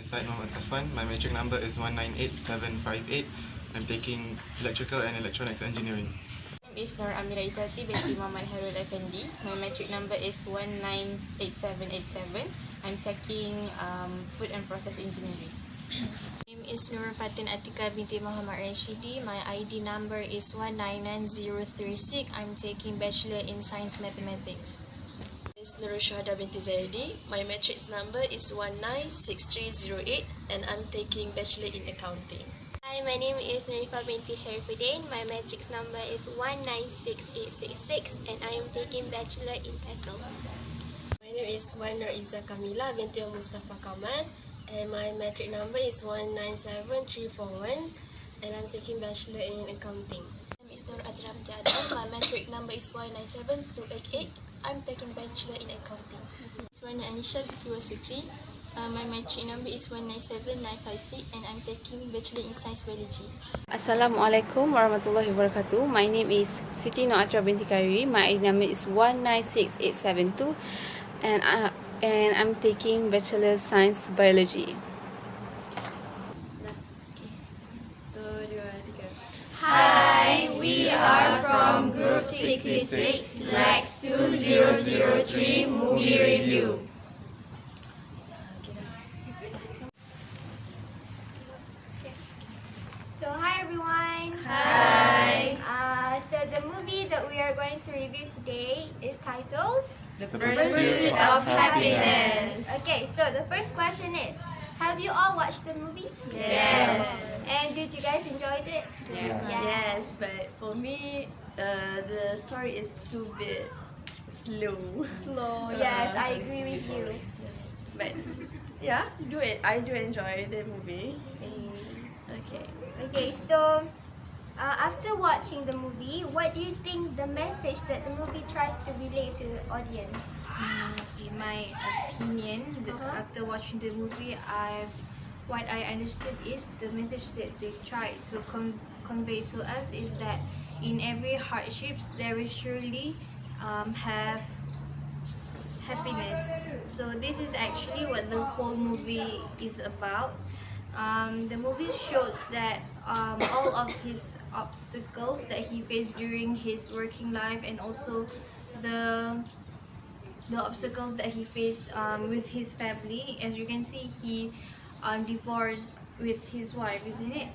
Said Muhammad Safwan. My metric number is 198758. I'm taking Electrical and Electronics Engineering. My name is Nur Amira Izzati binti Muhammad Harul Effendi. My metric number is 198787. I'm taking Food and Process Engineering. My name is Nur Fatin Atika binti Muhammad Rashidi. My ID number is 199036. I'm taking Bachelor in Science Mathematics. Is Nurul Syuhada binti Zaidi. My matrix number is 196308 and I'm taking Bachelor in Accounting. Hi, my name is Nurifa binti Sharifuddin. My matrix number is 196866 and I am taking Bachelor in TESOL. My name is Wan Nur Izzah Kamila binti Mustafa Kamal and my matric number is 197341 and I'm taking Bachelor in Accounting. My name is Nur Adram Tiada. My matric number is 197288. I'm taking Bachelor in Accounting. Warna Anisha binti Wasukri. My matric number is 197956 and I'm taking Bachelor in Science Biology. Assalamualaikum warahmatullahi wabarakatuh. My name is Siti Noatra binti Kairi. My ID number is 196872 and I'm taking Bachelor Science Biology. Hi, we are from Group 66, Lex 2003 Movie Review. So hi everyone. Hi. So the movie that we are going to review today is titled The Pursuit of Happiness. Okay, so the first question is, have you all watched the movie? Yes. And did you guys enjoy it? Yes, but for me, the story is too bit slow. Slow. Yes, I agree with you. But yeah, I do enjoy the movie. Okay. Okay, so after watching the movie, what do you think the message that the movie tries to relay to the audience? In my opinion, after watching the movie, what I understood is the message that they tried to convey to us is that in every hardships there is surely have happiness. So this is actually what the whole movie is about. The movie showed that all of his obstacles that he faced during his working life and also the obstacles that he faced with his family. As you can see, he divorced with his wife, isn't it?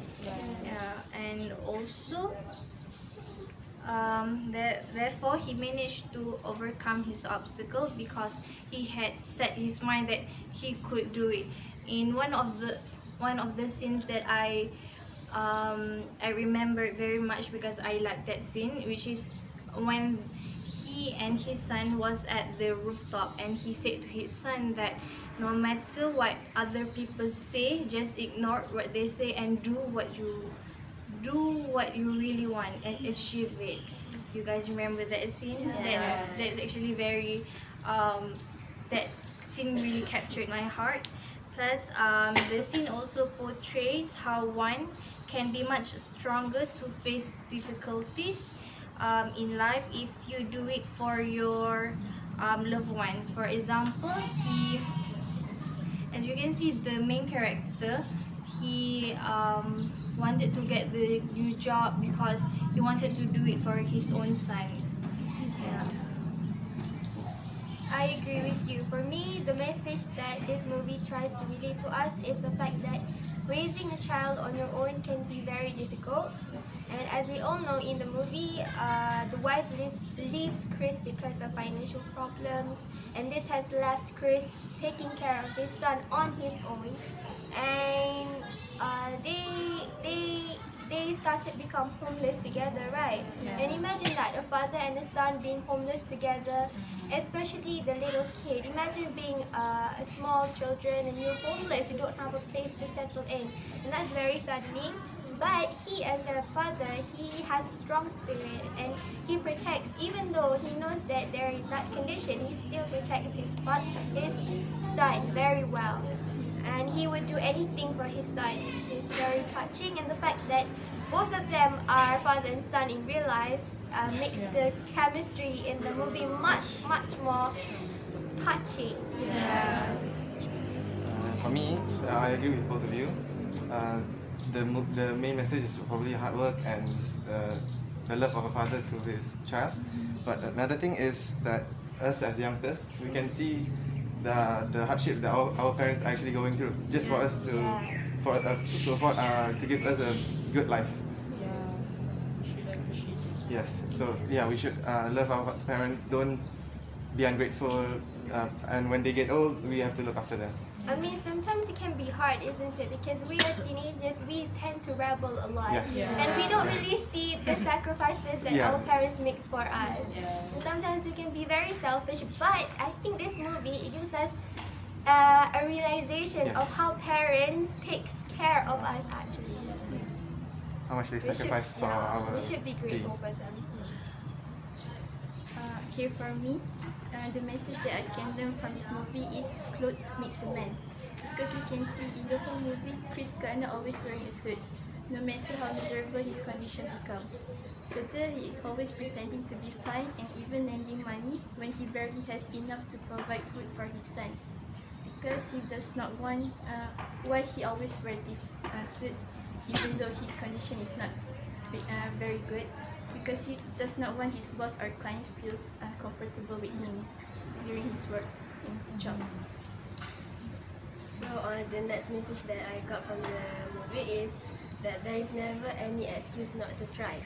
Yes. Yeah, and also therefore he managed to overcome his obstacles because he had set his mind that he could do it. In one of the scenes that I remember very much because I like that scene, which is when he and his son was at the rooftop and he said to his son that no matter what other people say, just ignore what they say and do what you really want and achieve it. You guys remember that scene? Yes. That's actually very that scene really captured my heart. Plus, the scene also portrays how one can be much stronger to face difficulties in life if you do it for your loved ones. For example, as you can see, the main character, he wanted to get the new job because he wanted to do it for his own son. Yeah. I agree with you. For me, the message that this movie tries to relay to us is the fact that raising a child on your own can be very difficult. And as we all know in the movie, the wife leaves Chris because of financial problems, and this has left Chris taking care of his son on his own. And they started become homeless together, right? Yes. And imagine that, a father and a son being homeless together, especially the little kid. Imagine being a small children and you're homeless, you don't have a place to settle in. And that's very saddening. But he, as a father, he has a strong spirit and he protects, even though he knows that there is that condition, he still protects his son very well. And he would do anything for his son, which is very touching. And the fact that both of them are father and son in real life makes the chemistry in the movie much more touching. Yes. For me, I agree with both of you. The main message is probably hard work and the love of a father to his child. But another thing is that us as youngsters, we can see the hardship that our parents are actually going through, just for us to to give us a good life. Yes. So yeah, we should love our parents. Don't be ungrateful. And when they get old, we have to look after them. I mean, sometimes it can be hard, isn't it? Because we as teenagers, we tend to rebel a lot. Yes. And we don't really see the sacrifices that our parents make for us. So sometimes we can be very selfish, but I think this movie, it gives us a realization of how parents takes care of us actually. How much they sacrifice for our We should be grateful for them. Okay, for me, the message that I can learn from this movie is clothes make the man. Because you can see in the whole movie, Chris Gardner always wearing a suit, no matter how miserable his condition become. Further, he is always pretending to be fine and even lending money when he barely has enough to provide food for his son. Because he does not want why he always wear this suit, even though his condition is not very good. Because he does not want his boss or client feels comfortable with him during his work in his job. So the next message that I got from the movie is that there is never any excuse not to try.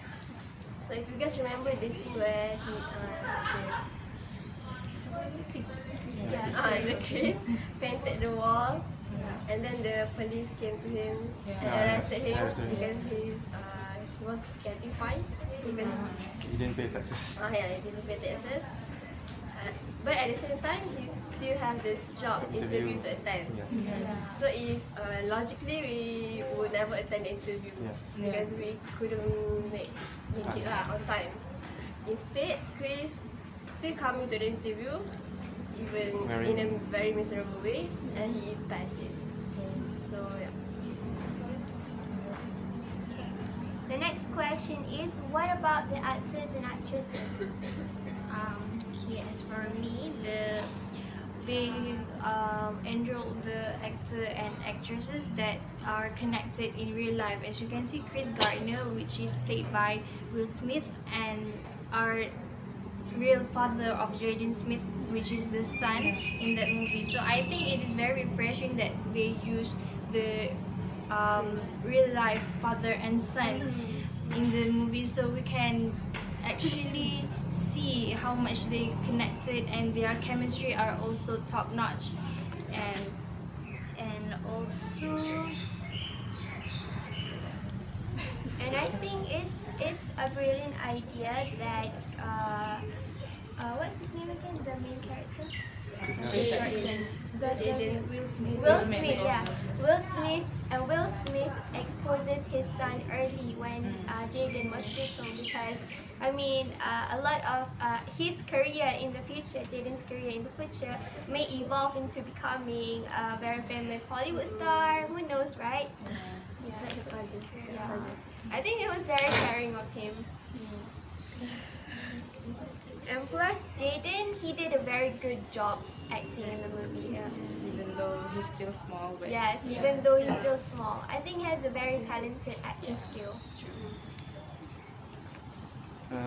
So if you guys remember the scene where the Chris painted the wall, and then the police came to him and arrested him because he was getting fined. He didn't pay taxes. He didn't pay taxes. But at the same time, he still has this job interview to attend. So if logically we would never attend the interview because we couldn't make it on time. Instead, Chris still coming to the interview, even in a very miserable way, and he passed it. So yeah. The next question is, what about the actors and actresses? Okay, as for me, they enroll the actor and actresses that are connected in real life. As you can see, Chris Gardner, which is played by Will Smith, and our real father of Jaden Smith, which is the son in that movie. So I think it is very refreshing that they use the real life father and son in the movie, so we can actually see how much they connected, and their chemistry are also top notch. And also, and I think it's a brilliant idea that what's his name again? The main character? Will Smith. Will Smith exposes his son early when Jaden was little, because I mean a lot of his career in the future, Jaden's career in the future, may evolve into becoming a very famous Hollywood star. Who knows, right? It's like the father. I think it was very caring of him. And plus, Jaden, he did a very good job acting in the movie. Even though he's still small, but Yes, even though he's still small. I think he has a very talented acting skill.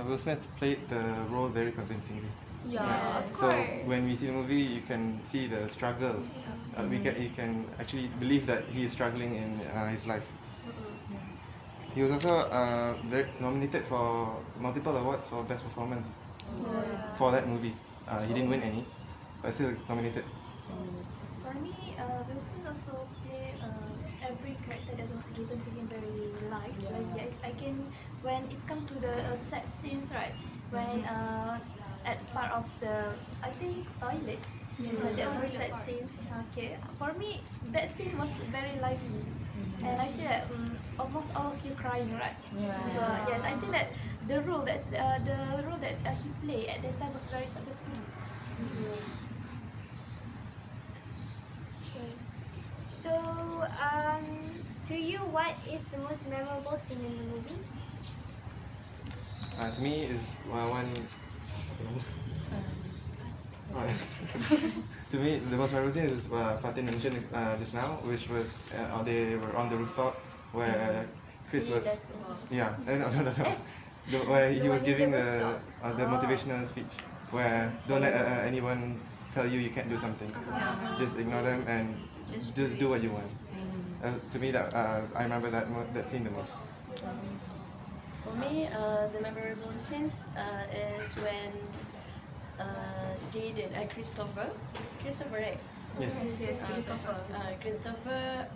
Will Smith played the role very convincingly. Yeah, of So course. when we see the movie, you can see the struggle. You can actually believe that he is struggling in his life. He was also nominated for multiple awards for best performance for that movie. He didn't win any, but still nominated. for me, Will Smith also play every character that was given to him very live. Like yes, I can, when it comes to the set scenes, right? When at part of the, I think toilet, that was a set scene. Okay, for me that scene was very lively, and I see that almost all of you crying, right? So yes, I think that the role that he played at that time was very successful. So, to you, what is the most memorable scene in the movie? To me, is one To me, the most memorable scene is Fatin mentioned just now, which was they were on the rooftop where Chris was. Yeah, no. Where he was giving the motivational speech, where don't let anyone tell you can't do something. Just ignore them and just do what you want. To me, that I remember that scene the most. For me, the memorable scenes is when Jaden, Christopher, right? Yes. Christopher,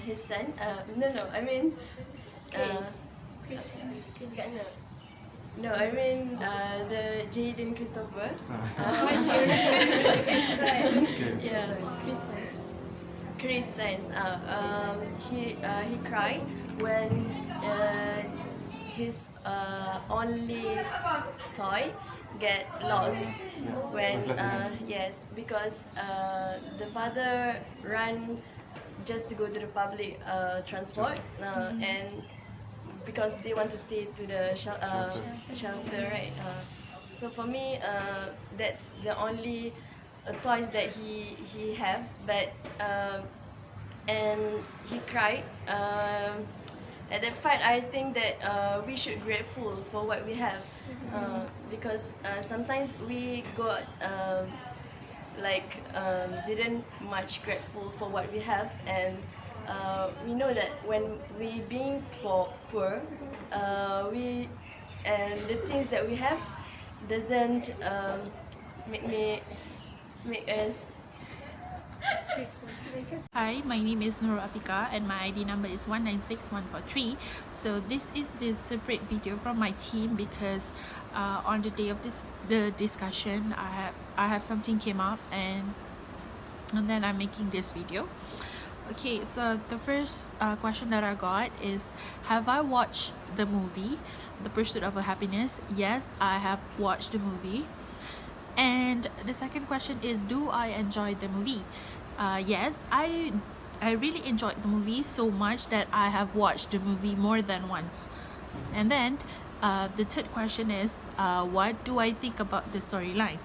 his son. I mean, Chris Gardner. no, I mean the Jaden Christopher. Yeah. Chris Sainz. He cried when his only toy get lost when yes, because the father ran just to go to the public transport and because they want to stay to the shelter, right? So for me, that's the only toys that he have, but and he cried. At that part, I think that we should grateful for what we have, because sometimes we got didn't much grateful for what we have, and we know that when we being poor, we and the things that we have doesn't make us. Hi, my name is Nur Afika and my ID number is 196143. So this is the separate video from my team because on the day of the discussion I have something came up and then I'm making this video. Okay, so the first question that I got is, have I watched the movie The Pursuit of Happiness? Yes, I have watched the movie. And the second question is, do I enjoy the movie? Yes, I really enjoyed the movie so much that I have watched the movie more than once. And then the third question is, what do I think about the storyline?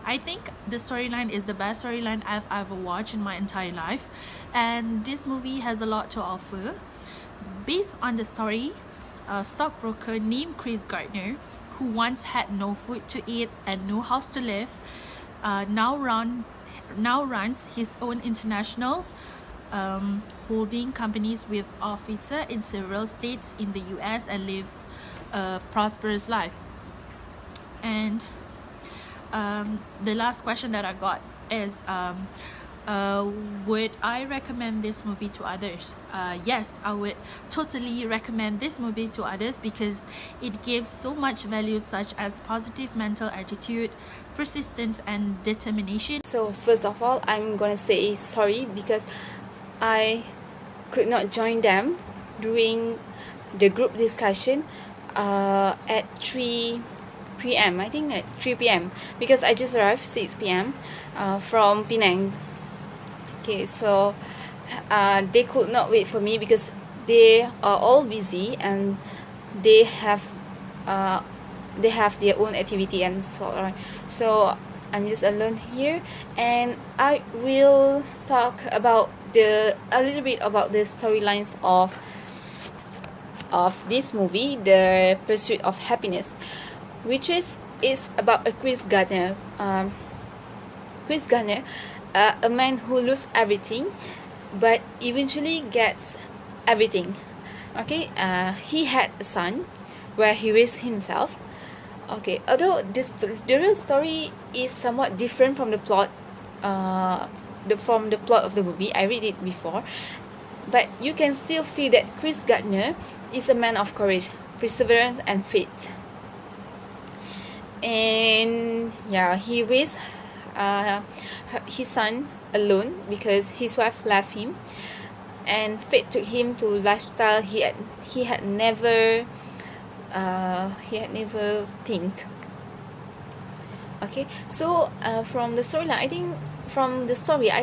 I think the storyline is the best storyline I've ever watched in my entire life, and this movie has a lot to offer. Based on the story, a stockbroker named Chris Gardner, who once had no food to eat and no house to live, now runs his own internationals holding companies with offices in several states in the US and lives a prosperous life. And the last question that I got is, would I recommend this movie to others? Yes, I would totally recommend this movie to others because it gives so much value such as positive mental attitude, persistence and determination. So first of all, I'm gonna say sorry because I could not join them during the group discussion at 3 p.m. I think at 3 p.m. because I just arrived 6 p.m. From Penang. Okay, so they could not wait for me because they are all busy and they have their own activity and so on. So I'm just alone here, and I will talk about a little bit about the storylines of this movie, The Pursuit of Happiness, which is about a Chris Gardner. Chris Gardner, a man who loses everything, but eventually gets everything. Okay, he had a son where he raised himself. Okay, although the real story is somewhat different from the plot, from the plot of the movie. I read it before, but you can still feel that Chris Gardner is a man of courage, perseverance, and faith. And yeah, he raised his son alone because his wife left him, and fate took him to a lifestyle he had never think. Okay, so from the storyline, I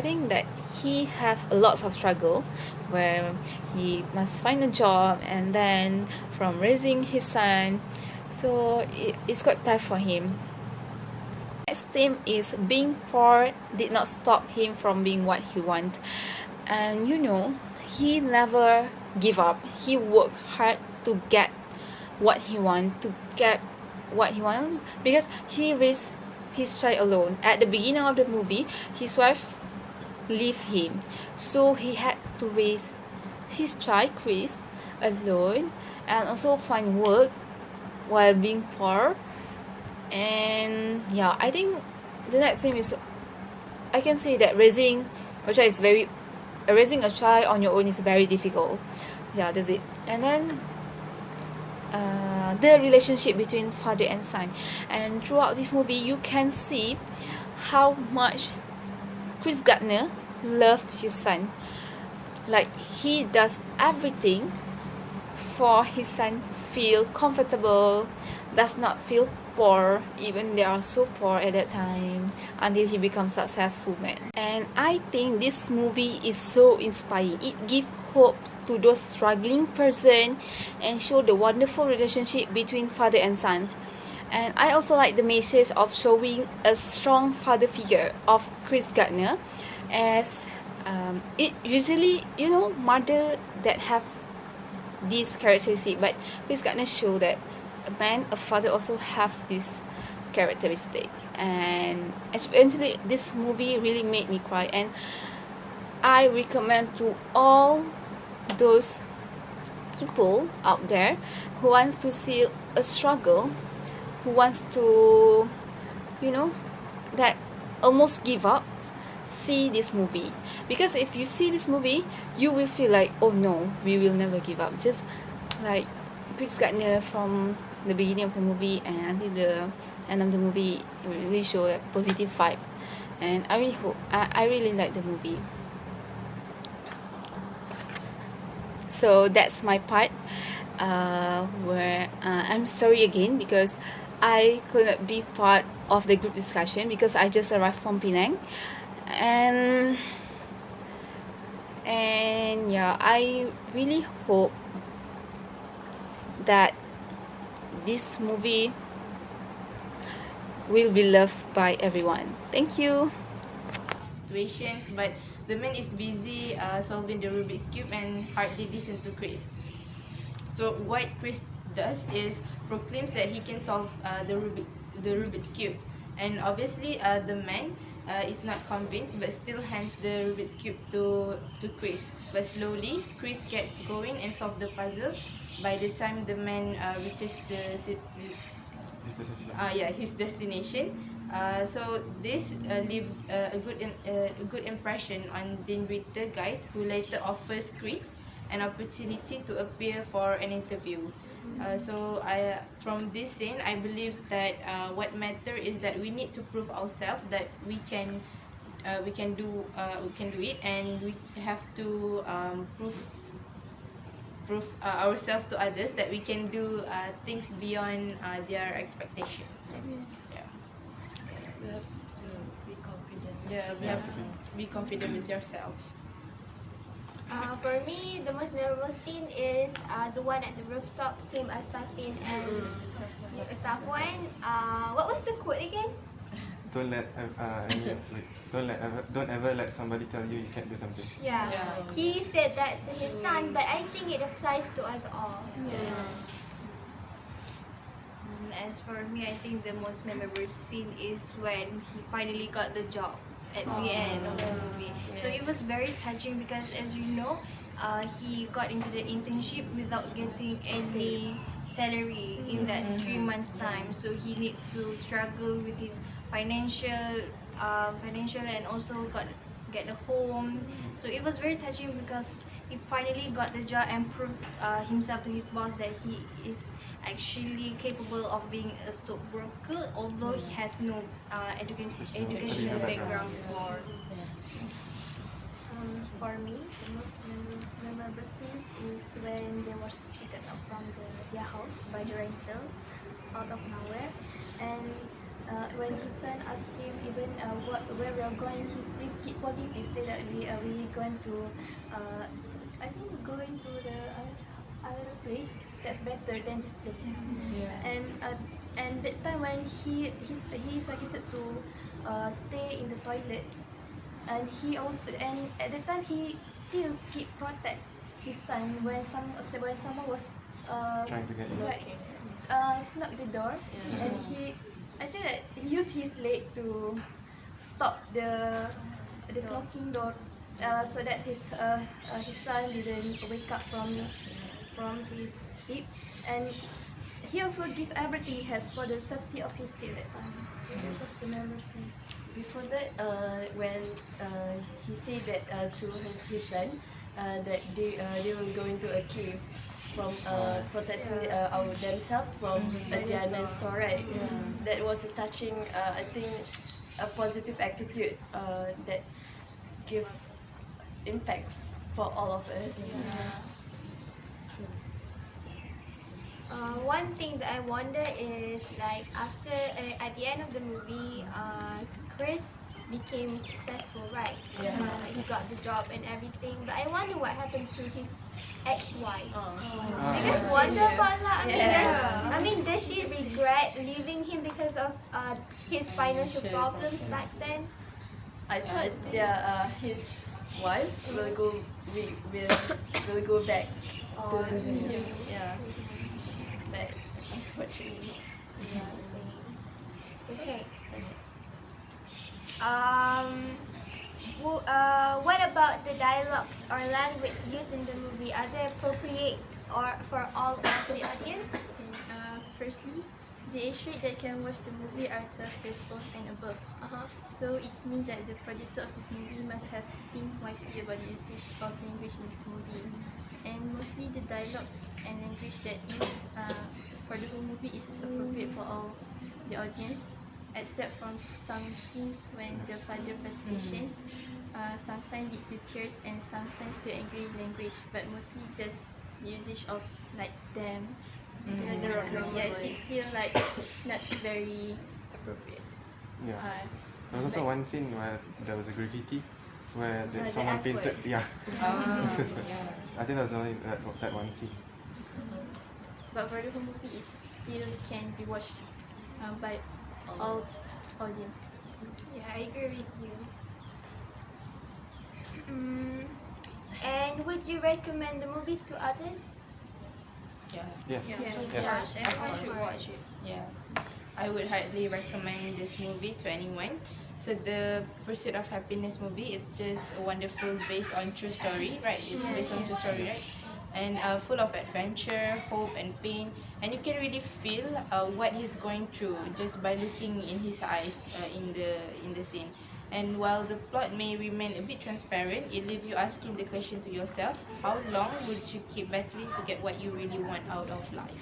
think that he have a lot of struggle where he must find a job, and then from raising his son, so it's quite tough for him. next theme is being poor did not stop him from being what he want. And you know, he never give up. He worked hard to get what he want, because he raised his child alone. At the beginning of the movie, his wife left him, so he had to raise his child Chris alone and also find work while being poor. And yeah, I think the next thing is, I can say that raising a child on your own is very difficult. Yeah, that's it. And then the relationship between father and son, and throughout this movie you can see how much Chris Gardner loved his son. Like, he does everything for his son feel comfortable, does not feel poor, even they are so poor at that time, until he becomes successful man. And I think this movie is so inspiring. It gives hope to those struggling person and show the wonderful relationship between father and sons. And I also like the message of showing a strong father figure of Chris Gardner, as it usually, you know, mother that have this characteristic, but Chris Gardner show that a father also have this characteristic. And eventually this movie really made me cry, and I recommend to all those people out there who wants to see a struggle, who wants to, you know, that almost give up, see this movie. Because if you see this movie, you will feel like, oh no, we will never give up. Just like Chris Gardner from the beginning of the movie and until the end of the movie, it really show a positive vibe. And I really hope, I really like the movie. So that's my part, where I'm sorry again because I couldn't be part of the group discussion because I just arrived from Penang. And yeah, I really hope that this movie will be loved by everyone. Thank you. Situations, but the man is busy solving the Rubik's Cube and hardly listen to Chris. So what Chris does is proclaims that he can solve the Rubik's Cube, and obviously the man is not convinced, but still hands the Rubik's Cube to Chris. But slowly Chris gets going and solve the puzzle. By the time the man reaches his destination, so this leaves a good impression on Dean Ritter guys, who later offers Chris an opportunity to appear for an interview. So from this scene, I believe that what matters is that we need to prove ourselves that we can do it, and we have to prove ourselves to others that we can do things beyond their expectation. Yeah. We have to be confident. Yeah, we have to be confident with yourself. For me, the most memorable scene is the one at the rooftop, same as Fatin and Safwan. What was the quote again? Don't ever let somebody tell you can't do something. Yeah. He said that to his son, but I think it applies to us all. As for me, I think the most memorable scene is when he finally got the job at the end of the movie. So it was very touching because, as you know, he got into the internship without getting any salary in that 3 months time. So he need to struggle with his financial and also get a home. So it was very touching because he finally got the job and proved himself to his boss that he is actually capable of being a stockbroker, although he has no educational background before. For me, the most memorable scenes is when they were taken up from their house by the rental out of nowhere, and when his son asked him even where we are going, he still keep positive, say that we going to I think going to the other place that's better than this place. And And that time when he suggested to stay in the toilet, and he also, and at that time he still keep protect his son when someone was Trying to get in. knock the door, and I think that he used his leg to stop the clocking door, so that his son didn't wake up from his sleep, and he also give everything he has for the safety of his kid that time. This was the memories. Before that, when he said that to his son, that they will go into a cave from protecting themselves from a dinosaur, right? That was a touching, I think, a positive attitude that give impact for all of us. One thing that I wonder is like after at the end of the movie, Chris became successful, right? He got the job and everything. But I wonder what happened to his ex-wife. You guys wonder about that? I mean, does she regret leaving him because of his financial problems back then? I thought his wife will go back to him. Yeah. But unfortunately. Okay. What about the dialogues or language used in the movie? Are they appropriate or for all of the audience? Firstly, the age rate that can watch the movie are 12 years old and above. So it means that the producer of this movie must have think wisely about the usage of language in this movie. And mostly the dialogues and language that used for the whole movie is appropriate for all the audience, except from some scenes when the father frustration sometimes lead to tears and sometimes to angry language, but mostly just the usage of like them. Yes, it's still like not very appropriate. Yeah. There was also one scene where there was a graffiti where someone painted. I think that was only that one scene. But for the whole movie, it still can be watched by all audience. Yeah, I agree with you. And would you recommend the movies to others? Yes. Everyone should watch it. Yeah, I would highly recommend this movie to anyone. So the Pursuit of Happiness movie is just wonderful, based on true story, right? It's based on true story, right? And full of adventure, hope, and pain. And you can really feel what he's going through just by looking in his eyes in the scene. And while the plot may remain a bit transparent, it leaves you asking the question to yourself: how long would you keep battling to get what you really want out of life?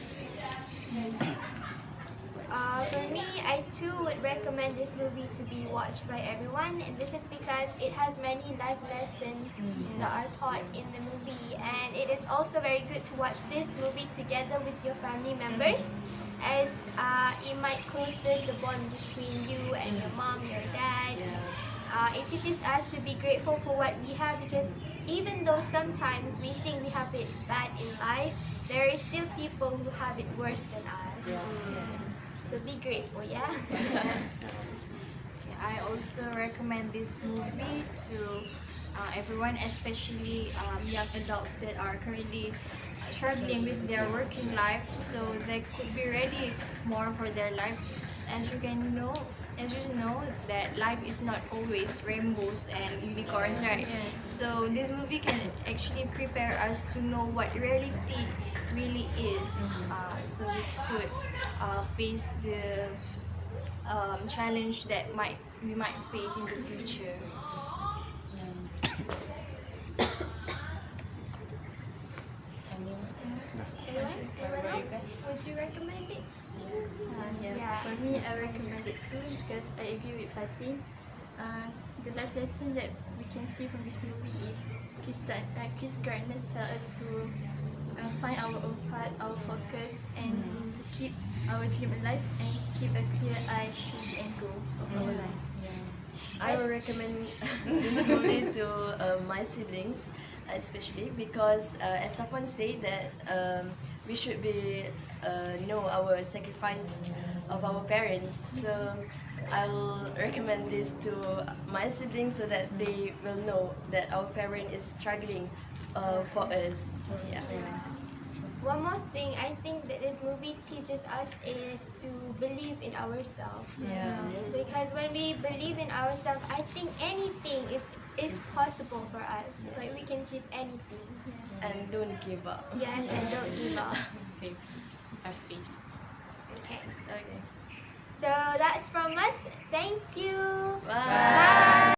For me, I too would recommend this movie to be watched by everyone, and this is because it has many life lessons that are taught in the movie, and it is also very good to watch this movie together with your family members, as it might closes the bond between you and your mom, your dad. It teaches us to be grateful for what we have, because even though sometimes we think we have it bad in life, there is still people who have it worse than us. So be grateful, yeah? I also recommend this movie to everyone, especially young adults that are currently struggling with their working life, so they could be ready more for their life. As you know that life is not always rainbows and unicorns, right? So this movie can actually prepare us to know what reality really is, so we could face the challenge that we might face in the future. Anyone else? Would you recommend it? For me, I recommend it too, because I agree with Fatin. The life lesson that we can see from this movie is Chris Gardner tells us to find our own path, our focus, and to keep our dream alive and keep a clear eye to the end goal of our life. I will recommend this movie to my siblings, especially because, as someone said, that we should be know our sacrifice of our parents. So I'll recommend this to my siblings so that they will know that our parent is struggling for us. Yeah. One more thing I think that this movie teaches us is to believe in ourselves. Yeah. Because when we believe in ourselves, I think anything is possible for us. Like we can achieve anything. And don't give up. Yes, and don't give up. Okay.